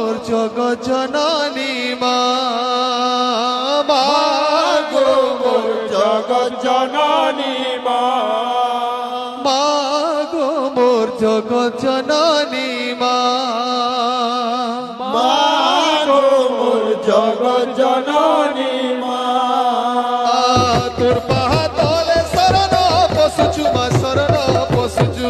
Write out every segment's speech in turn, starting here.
মোর জগৎ জননী মা, মা গো মোর জগৎ জননী মা, মা গো মোর জগৎ জননী মা, মা গো মোর জগৎ জননী মা। তোর পাহাতলে শরণ পশুচু মা, শরণ পশুচু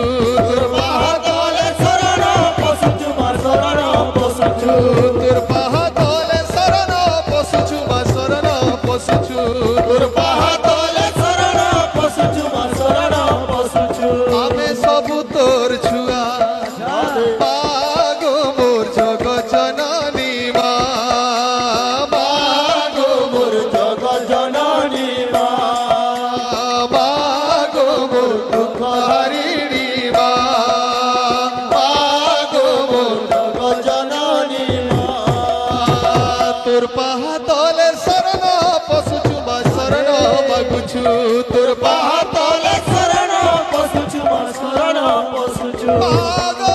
তোর পাহাতলে শরণ পশুচু মা, শরণ পশুচু। তোর পাহাতলে শরণ পশুচু মা, শরণ পশুচু তোর পাহাতলে শরণ পশুচু মা, শরণ পশুচু। আমি সবু তোর ছুয়া মা গো মোর জগৎ জননী মা, মা গো মোর জগৎ জননী মা, মা গো মোর দুঃখ হারিণী মা, মা গো মোর জগৎ জননী মা। তোর পাহাতলে শরণ পশুচু মা, শরণ মাগুছু তোর পাহাতলে শরণ পশুচু মা, শরণ পশুচু। পাহাতলে